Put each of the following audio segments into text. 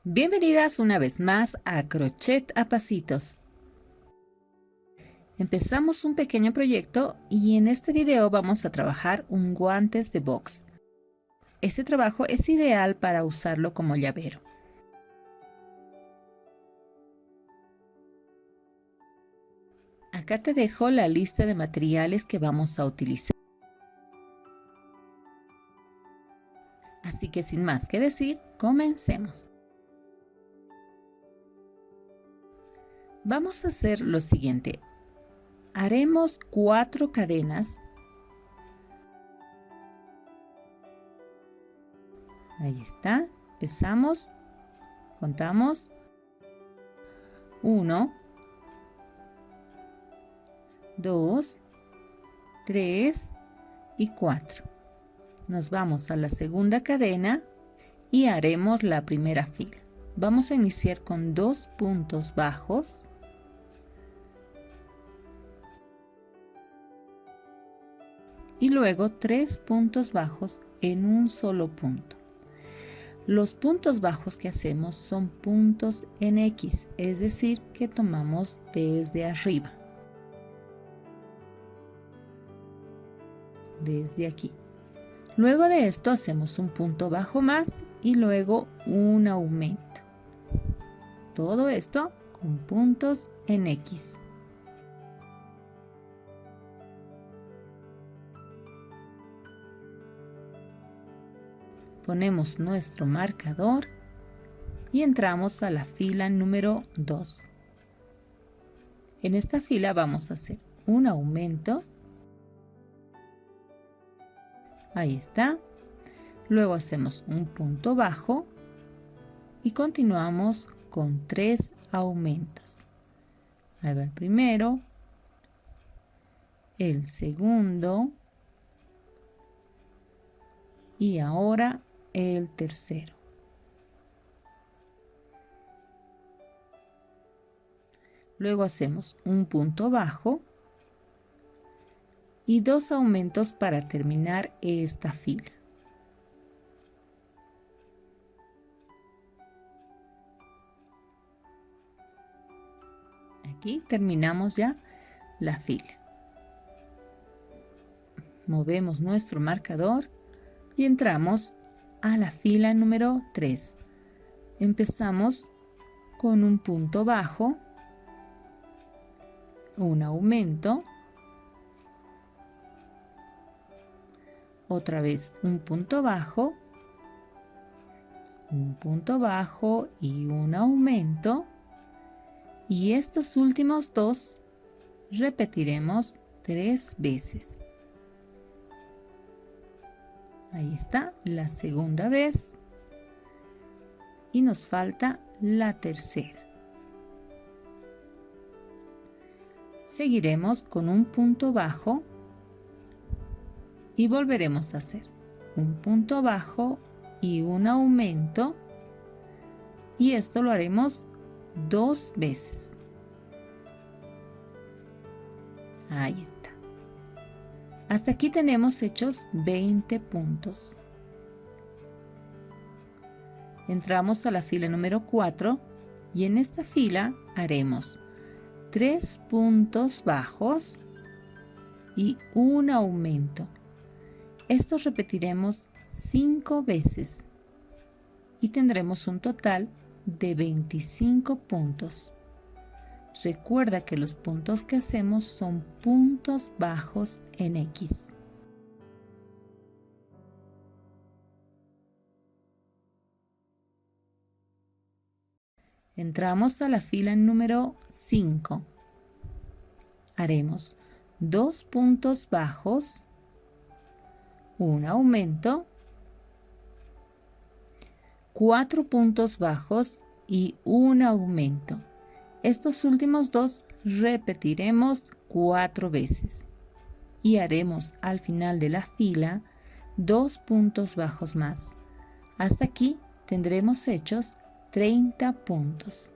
Bienvenidas una vez más a Crochet a Pasitos. Empezamos un pequeño proyecto y en este video vamos a trabajar un guantes de box. Este trabajo es ideal para usarlo como llavero. Acá te dejo la lista de materiales que vamos a utilizar. Así que sin más que decir, comencemos. Vamos a hacer lo siguiente. Haremos 4 cadenas. Ahí está. Empezamos. Contamos. 1, 2, 3 y 4. Nos vamos a la segunda cadena y haremos la primera fila. Vamos a iniciar con 2 puntos bajos. Y luego 3 puntos bajos en un solo punto. Los puntos bajos que hacemos son puntos en X, es decir, que tomamos desde arriba. Desde aquí. Luego de esto hacemos un punto bajo más y luego un aumento. Todo esto con puntos en X. Ponemos nuestro marcador y entramos a la fila número 2. En esta fila vamos a hacer un aumento. Ahí está. Luego hacemos un punto bajo y continuamos con 3 aumentos. Ahí va el primero, el segundo y ahora el tercero. Luego hacemos un punto bajo y 2 aumentos para terminar esta fila. Aquí terminamos ya la fila. Movemos nuestro marcador y entramos a la fila número 3. Empezamos con un punto bajo, un aumento, otra vez un punto bajo y un aumento, y estos últimos 2 repetiremos 3 veces. Ahí está la segunda vez y nos falta la tercera. Seguiremos con un punto bajo y volveremos a hacer un punto bajo y un aumento, y esto lo haremos 2 veces. Ahí está. Hasta aquí tenemos hechos 20 puntos. Entramos a la fila número 4 y en esta fila haremos 3 puntos bajos y un aumento. Estos repetiremos 5 veces y tendremos un total de 25 puntos. Recuerda que los puntos que hacemos son puntos bajos en X. Entramos a la fila número 5. Haremos 2 puntos bajos, un aumento, 4 puntos bajos y un aumento. Estos últimos 2 repetiremos 4 veces y haremos al final de la fila 2 puntos bajos más. Hasta aquí tendremos hechos 30 puntos.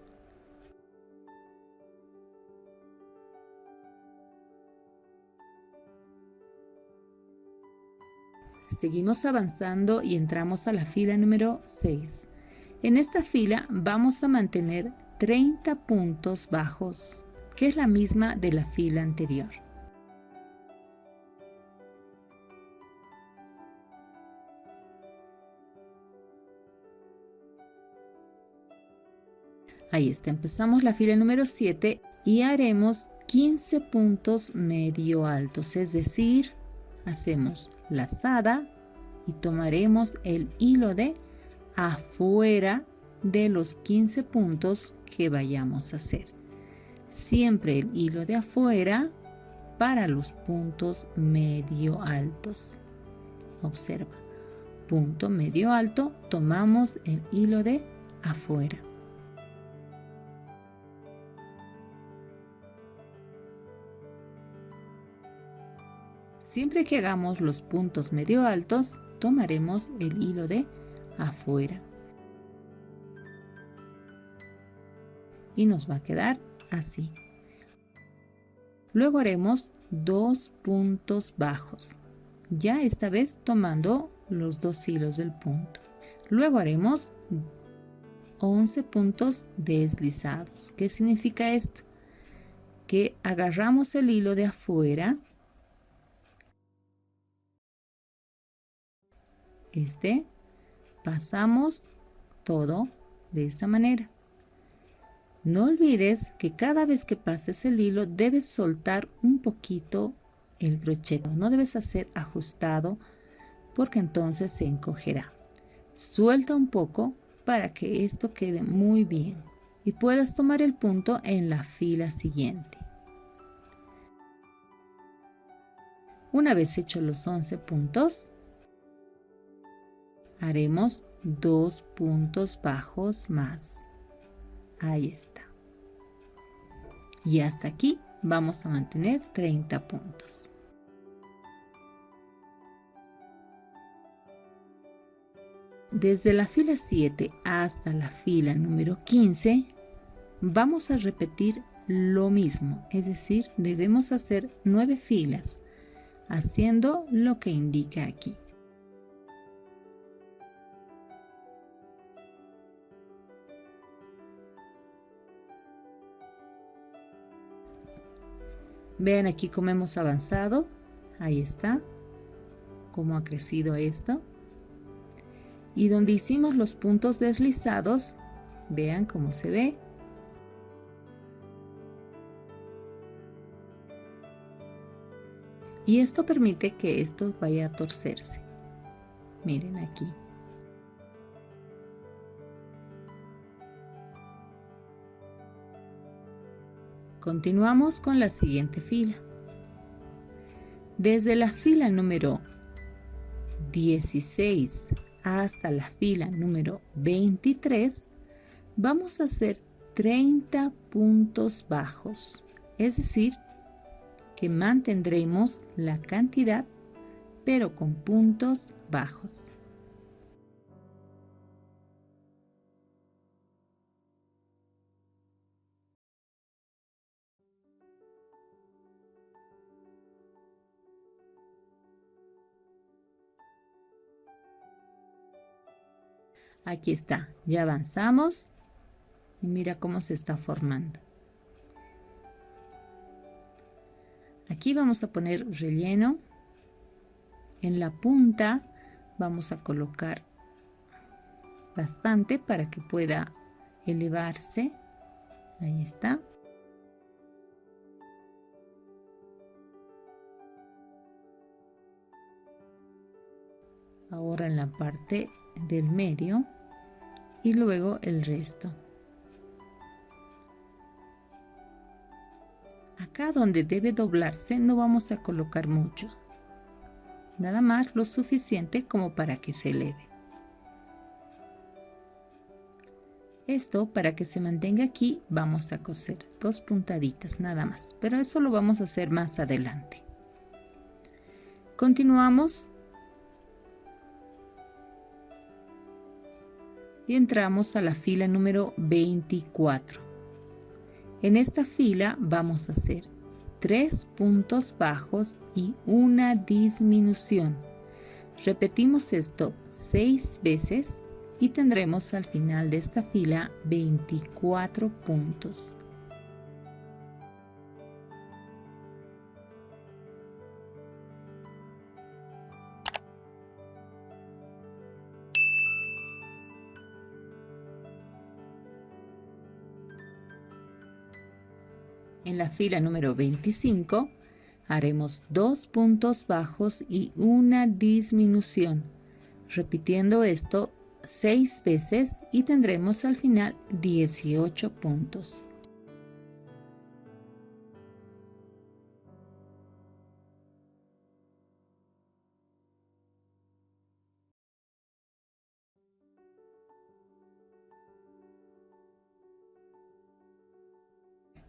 Seguimos avanzando y entramos a la fila número 6. En esta fila vamos a mantener 30 puntos bajos, que es la misma de la fila anterior. Ahí está, empezamos la fila número 7 y haremos 15 puntos medio altos, es decir, hacemos lazada y tomaremos el hilo de afuera de los 15 puntos que vayamos a hacer. Siempre el hilo de afuera para los puntos medio altos. Observa, punto medio alto, tomamos el hilo de afuera. Siempre que hagamos los puntos medio altos, tomaremos el hilo de afuera. Y nos va a quedar así. Luego haremos 2 puntos bajos, ya esta vez tomando los 2 hilos del punto. Luego haremos 11 puntos deslizados. ¿Qué significa esto? Que agarramos el hilo de afuera, pasamos todo de esta manera. No olvides que cada vez que pases el hilo debes soltar un poquito el crochet. No debes hacer ajustado porque entonces se encogerá. Suelta un poco para que esto quede muy bien y puedas tomar el punto en la fila siguiente. Una vez hechos los 11 puntos, haremos 2 puntos bajos más. Ahí está. Y hasta aquí vamos a mantener 30 puntos. Desde la fila 7 hasta la fila número 15 vamos a repetir lo mismo, es decir, debemos hacer 9 filas haciendo lo que indica aquí. Vean aquí cómo hemos avanzado. Ahí está, cómo ha crecido esto. Y donde hicimos los puntos deslizados, vean cómo se ve. Y esto permite que esto vaya a torcerse. Miren aquí. Continuamos con la siguiente fila. Desde la fila número 16 hasta la fila número 23 vamos a hacer 30 puntos bajos, es decir, que mantendremos la cantidad pero con puntos bajos. Aquí está, ya avanzamos y mira cómo se está formando. Aquí vamos a poner relleno. En la punta vamos a colocar bastante para que pueda elevarse. Ahí está. Ahora en la parte del medio y luego el resto. Acá donde debe doblarse no vamos a colocar mucho, nada más lo suficiente como para que se eleve. Esto, para que se mantenga aquí, vamos a coser 2 puntaditas nada más, pero eso lo vamos a hacer más adelante. Continuamos y entramos a la fila número 24. En esta fila vamos a hacer 3 puntos bajos y una disminución. Repetimos esto 6 veces y tendremos al final de esta fila 24 puntos. En la fila número 25 haremos 2 puntos bajos y una disminución, repitiendo esto 6 veces y tendremos al final 18 puntos.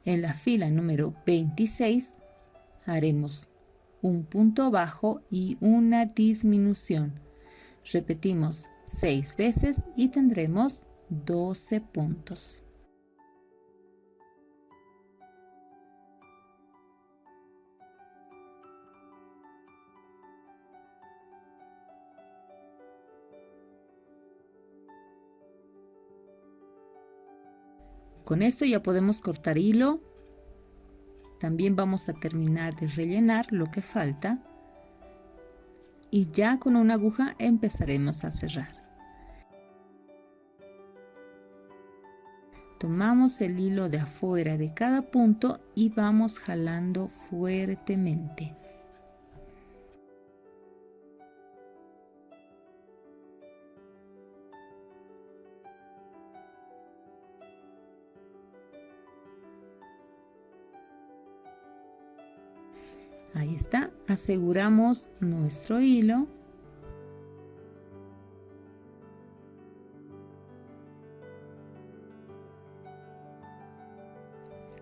En la fila número 26 haremos un punto bajo y una disminución. Repetimos 6 veces y tendremos 12 puntos. Con esto ya podemos cortar hilo. También vamos a terminar de rellenar lo que falta. Y ya con una aguja empezaremos a cerrar. Tomamos el hilo de afuera de cada punto y vamos jalando fuertemente. Ahí está, aseguramos nuestro hilo.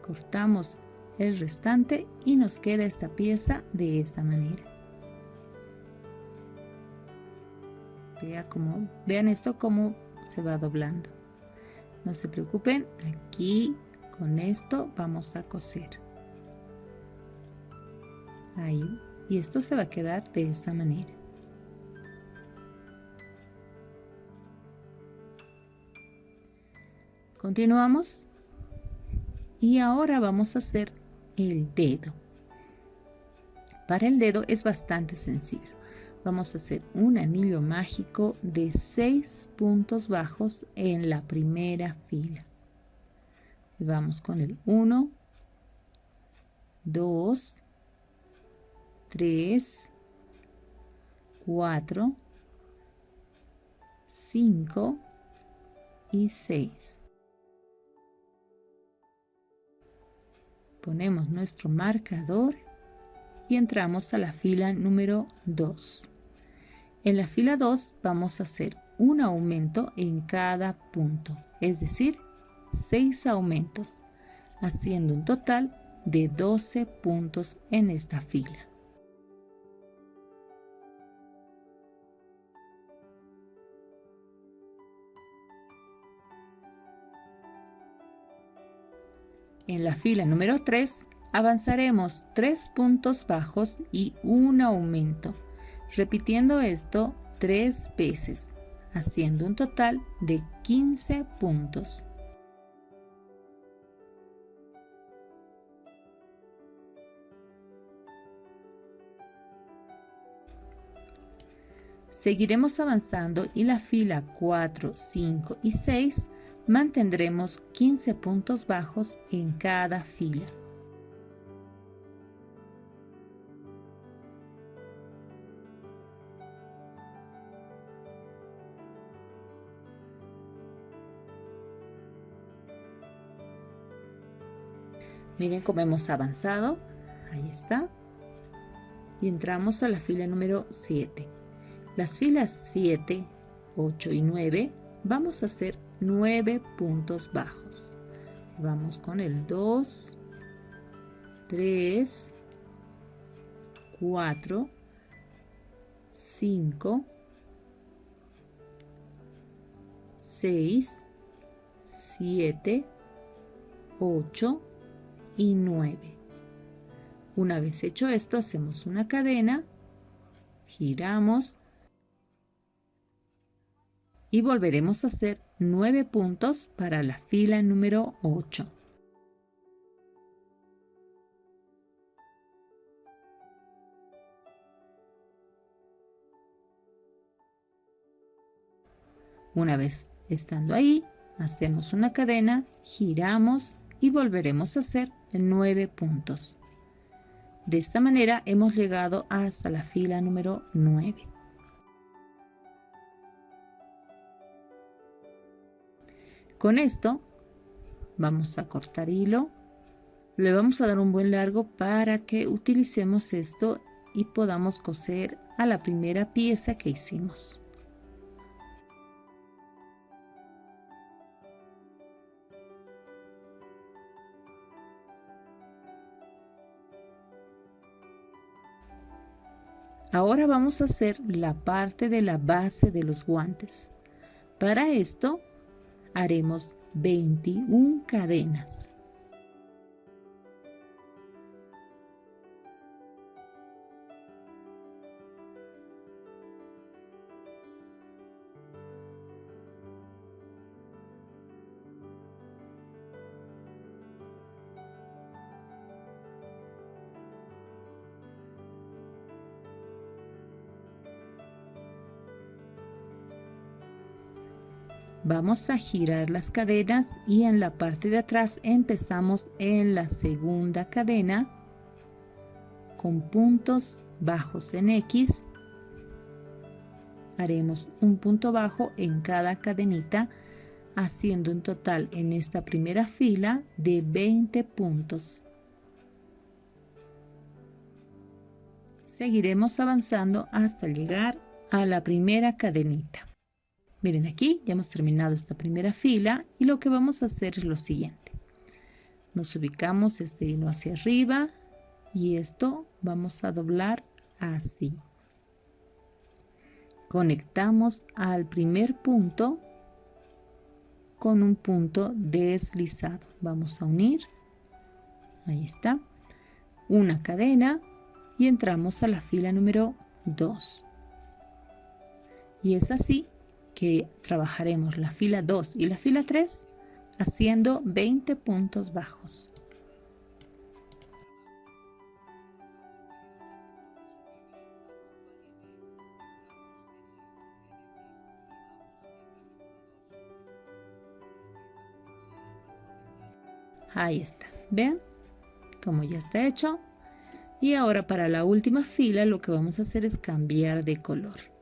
Cortamos el restante y nos queda esta pieza de esta manera. Vean esto cómo se va doblando. No se preocupen, aquí con esto vamos a coser. Ahí, y esto se va a quedar de esta manera. Continuamos y ahora vamos a hacer el dedo. Para el dedo es bastante sencillo. Vamos a hacer un anillo mágico de 6 puntos bajos en la primera fila. Y vamos con el 1, 2, 3, 4, 5 y 6. Ponemos nuestro marcador y entramos a la fila número 2. En la fila 2 vamos a hacer un aumento en cada punto, es decir, 6 aumentos, haciendo un total de 12 puntos en esta fila. En la fila número 3 avanzaremos 3 puntos bajos y un aumento, repitiendo esto 3 veces, haciendo un total de 15 puntos. Seguiremos avanzando y la fila 4, 5 y 6 mantendremos 15 puntos bajos en cada fila. Miren cómo hemos avanzado. Ahí está. Y entramos a la fila número 7. Las filas 7, 8 y 9 vamos a hacer 9 puntos bajos. Vamos con el 2, 3, 4, 5, 6, 7, 8 y 9. Una vez hecho esto, hacemos una cadena, giramos y volveremos a hacer 9 puntos para la fila número 8. Una vez estando ahí, hacemos una cadena, giramos y volveremos a hacer 9 puntos. De esta manera hemos llegado hasta la fila número 9. Con esto vamos a cortar hilo, le vamos a dar un buen largo para que utilicemos esto y podamos coser a la primera pieza que hicimos. Ahora vamos a hacer la parte de la base de los guantes. Para esto haremos 21 cadenas. Vamos a girar las cadenas y en la parte de atrás empezamos en la segunda cadena con puntos bajos en X. Haremos un punto bajo en cada cadenita, haciendo un total en esta primera fila de 20 puntos. Seguiremos avanzando hasta llegar a la primera cadenita. Miren, aquí ya hemos terminado esta primera fila y lo que vamos a hacer es lo siguiente. Nos ubicamos este hilo hacia arriba y esto vamos a doblar así. Conectamos al primer punto con un punto deslizado. Vamos a unir, ahí está, una cadena y entramos a la fila número 2. Y es así que trabajaremos la fila 2 y la fila 3 haciendo 20 puntos bajos. Ahí está, ¿ven? Como ya está hecho. Y ahora para la última fila lo que vamos a hacer es cambiar de color.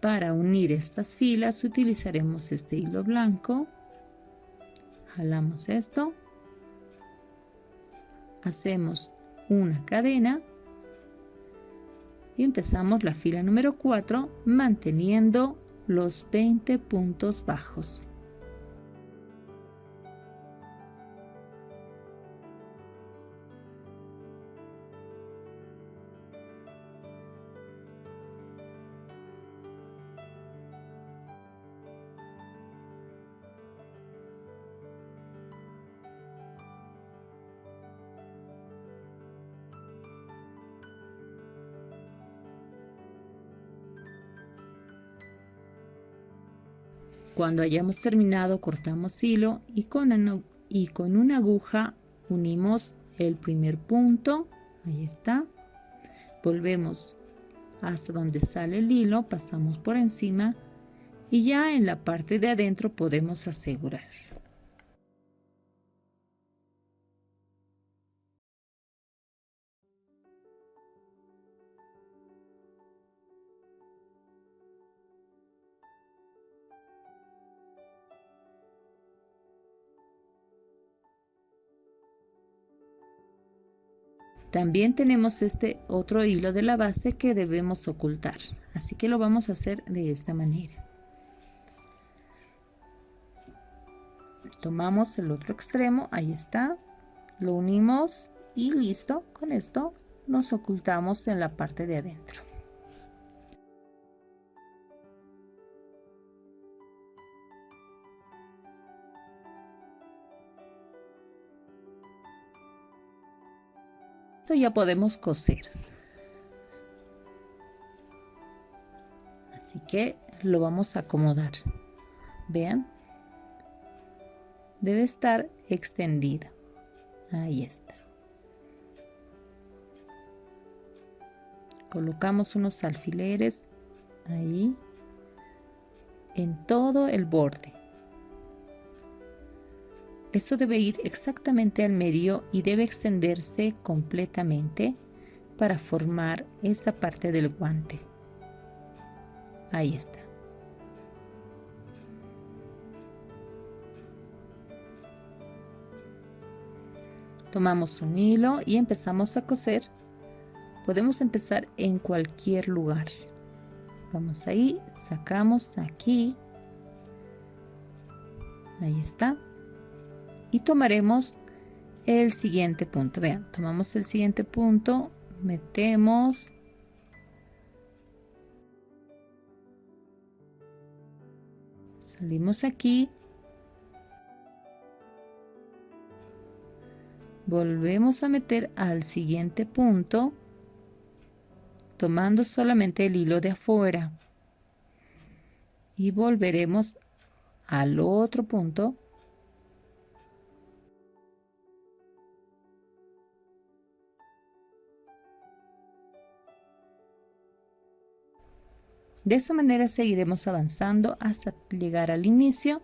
Para unir estas filas utilizaremos este hilo blanco, jalamos esto, hacemos una cadena y empezamos la fila número 4 manteniendo los 20 puntos bajos. Cuando hayamos terminado, cortamos hilo y con una aguja unimos el primer punto, ahí está, volvemos hasta donde sale el hilo, pasamos por encima y ya en la parte de adentro podemos asegurar. También tenemos este otro hilo de la base que debemos ocultar, así que lo vamos a hacer de esta manera. Tomamos el otro extremo, ahí está, lo unimos y listo. Con esto nos ocultamos en la parte de adentro. Esto ya podemos coser. Así que lo vamos a acomodar. Vean, debe estar extendida. Ahí está. Colocamos unos alfileres ahí en todo el borde. Esto debe ir exactamente al medio y debe extenderse completamente para formar esta parte del guante. Ahí está. Tomamos un hilo y empezamos a coser. Podemos empezar en cualquier lugar. Vamos ahí, sacamos aquí. Ahí está. Y tomaremos el siguiente punto. Vean, tomamos el siguiente punto, metemos. Salimos aquí. Volvemos a meter al siguiente punto, tomando solamente el hilo de afuera. Y volveremos al otro punto. De esta manera seguiremos avanzando hasta llegar al inicio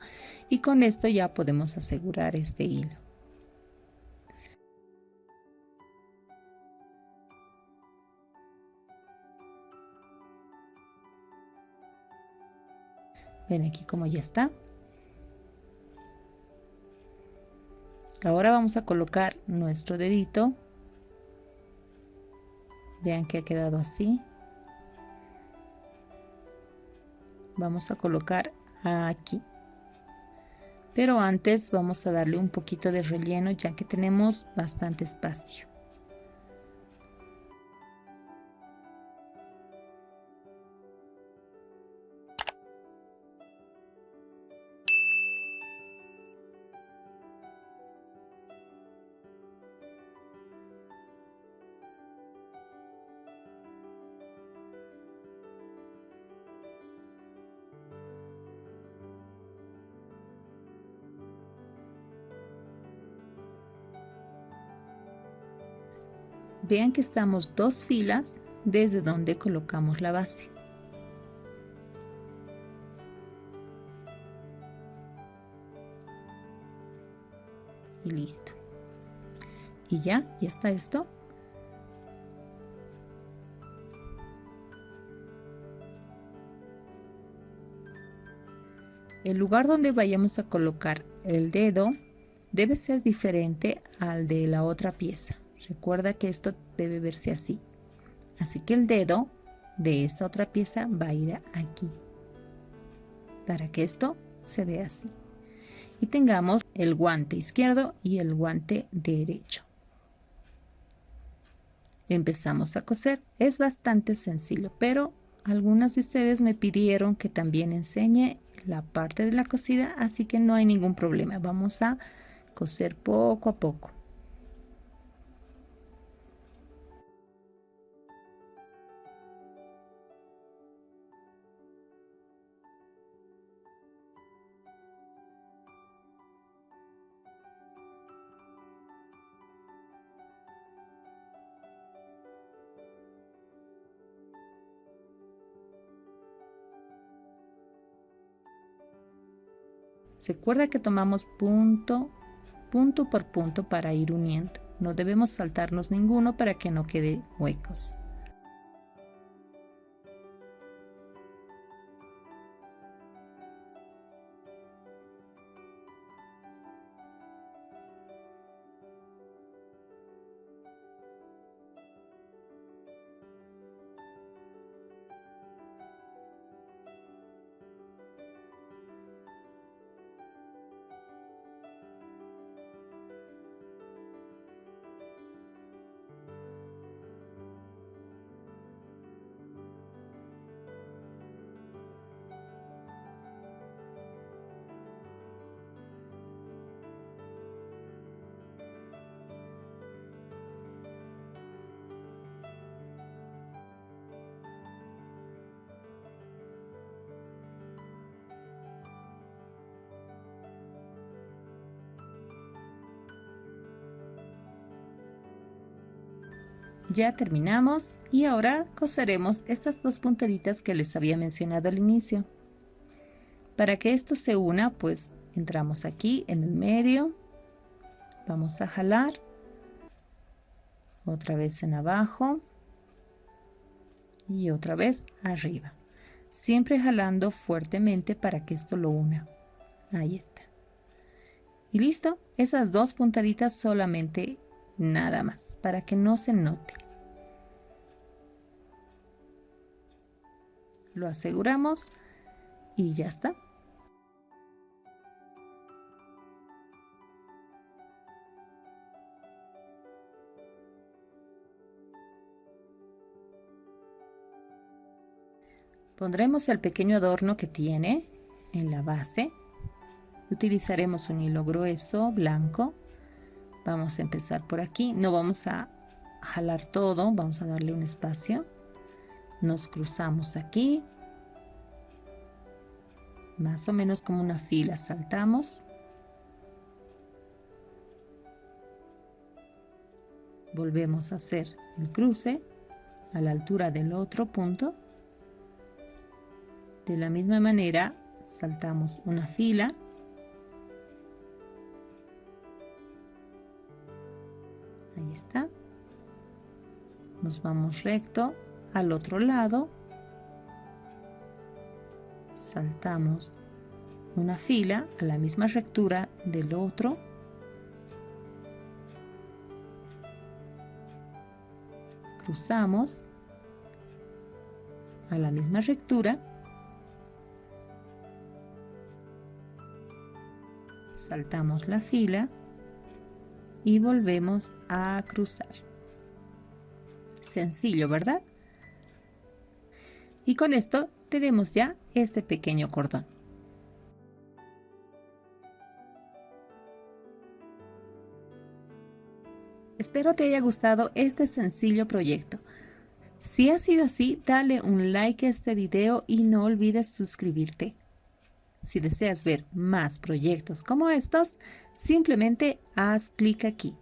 y con esto ya podemos asegurar este hilo. Ven aquí como ya está. Ahora vamos a colocar nuestro dedito. Vean que ha quedado así. Vamos a colocar aquí. Pero antes vamos a darle un poquito de relleno ya que tenemos bastante espacio. Vean que estamos 2 filas desde donde colocamos la base. Y listo. Y ya está esto. El lugar donde vayamos a colocar el dedo debe ser diferente al de la otra pieza. Recuerda que esto debe verse así. Así que el dedo de esta otra pieza va a ir aquí. Para que esto se vea así. Y tengamos el guante izquierdo y el guante derecho. Empezamos a coser. Es bastante sencillo, pero algunas de ustedes me pidieron que también enseñe la parte de la cosida, así que no hay ningún problema. Vamos a coser poco a poco. Recuerda que tomamos punto por punto para ir uniendo. No debemos saltarnos ninguno para que no quede huecos. Ya terminamos y ahora coseremos estas dos puntaditas que les había mencionado al inicio. Para que esto se una, pues entramos aquí en el medio, vamos a jalar, otra vez en abajo y otra vez arriba, siempre jalando fuertemente para que esto lo una. Ahí está. Y listo, esas dos puntaditas solamente, nada más, para que no se note. Lo aseguramos y ya está. Pondremos el pequeño adorno que tiene en la base. Utilizaremos un hilo grueso blanco. Vamos a empezar por aquí. No vamos a jalar todo, vamos a darle un espacio. Nos cruzamos aquí. Más o menos como una fila saltamos. Volvemos a hacer el cruce a la altura del otro punto. De la misma manera saltamos una fila. Ahí está. Nos vamos recto al otro lado. Saltamos una fila a la misma rectura del otro. Cruzamos a la misma rectura. Saltamos la fila y volvemos a cruzar. Sencillo, ¿verdad? Y con esto tenemos ya este pequeño cordón. Espero te haya gustado este sencillo proyecto. Si ha sido así, dale un like a este video y no olvides suscribirte. Si deseas ver más proyectos como estos, simplemente haz clic aquí.